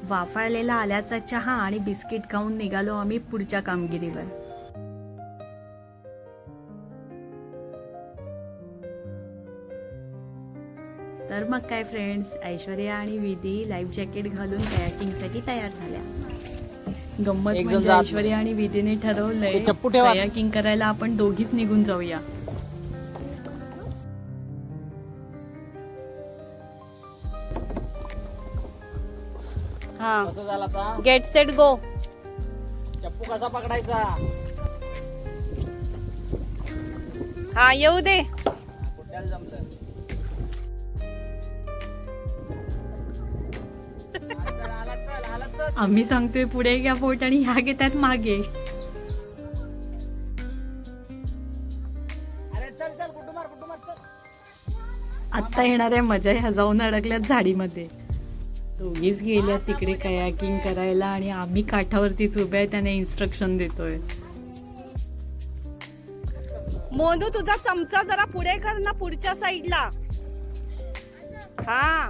वाफाळलेला आल्याचा चहा आणि बिस्किट खाऊन निघालो आम्ही पुढच्या कामगिरीवर. तर मग काय फ्रेंड्स, ऐश्वर्या आणि विधी लाईफ जॅकेट घालून कयाकिंगसाठी तयार झाल्या. गंमत म्हणजे ऐश्वर्या आणि विधीने ठरवलंय कयाकिंग करायला आपण दोघीच निघून जाऊया. हा, कसं झालं आता? Get set go. चप्पू कसा पकडायचा? हा, येऊ दे. कुठल्याला जमलं? आला चल. आम्ही सांगतोय पुढे घ्या बोट आणि ह्या घेतात मागे. अरे चल कुटुंबार चल. आत्ता येणाऱ्या मजा ह्या जाऊन अडकल्यात झाडीमध्ये. दोघीच गेल्या तिकडे कयाकिंग करायला आणि आम्ही काठावरतीच उभे आहे, त्याने इन्स्ट्रक्शन देतोय. मोनू, तुझा चमचा जरा पुढे कर ना, पुढच्या साईडला. हा,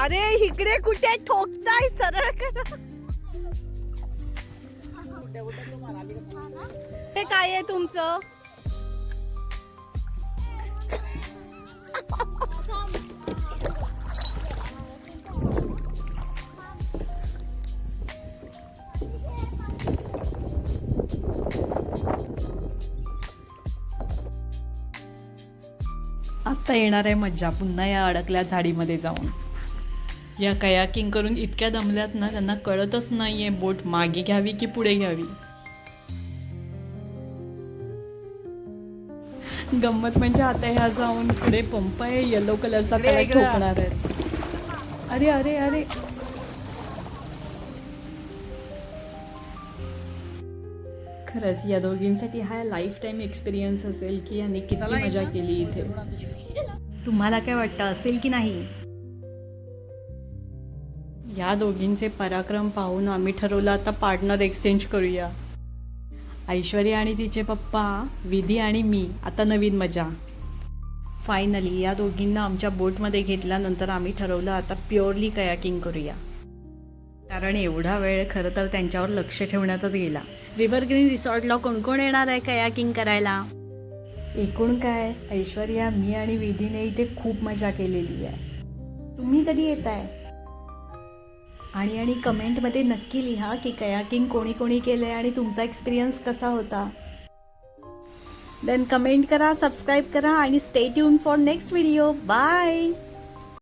अरे इकडे कुठे ठोकताय, सरळ करा. हे काय आहे तुमचं? आत्ता येणार आहे मज्जा पुन्हा या अडकल्या झाडीमध्ये जाऊन. या कयाकिंग करून इतक्या दमल्यात ना, त्यांना कळतच नाहीये बोट मागे घ्यावी की पुढे घ्यावी. गंमत म्हणजे आता ह्या जाऊन पुढे पंप आहे येलो कलरचा, त्याला ठोकणार आहेत. अरे अरे अरे, खरंच या दोघींसाठी हा लाईफ टाईम एक्सपिरियन्स असेल की यांनी किती मजा केली इथे. तुम्हाला काय वाटतं, असेल की नाही? या दोघींचे पराक्रम पाहून आम्ही ठरवलं आता पार्टनर एक्सचेंज करूया. ऐश्वर्या आणि तिचे पप्पा, विधी आणि मी. आता नवीन मजा. फायनली या दोघींना आमच्या बोटमध्ये घेतल्यानंतर आम्ही ठरवलं आता प्युअरली कयाकिंग करूया. कारण एवढा वेळ खरं तर त्यांच्यावर लक्ष ठेवण्यातच गेला. रिव्हर ग्रीन रिसॉर्टला कोण कोण येणार आहे कयाकिंग करायला? एकूण काय, ऐश्वर्या, मी आणि विधीने इथे खूप मजा केलेली आहे. तुम्ही कधी येत आहे? आणि कमेंटमध्ये नक्की लिहा की कयाकिंग कोणी कोणी केलं आहे आणि तुमचा एक्सपिरियन्स कसा होता. देन कमेंट करा, सबस्क्राईब करा आणि stay tune for next video. Bye.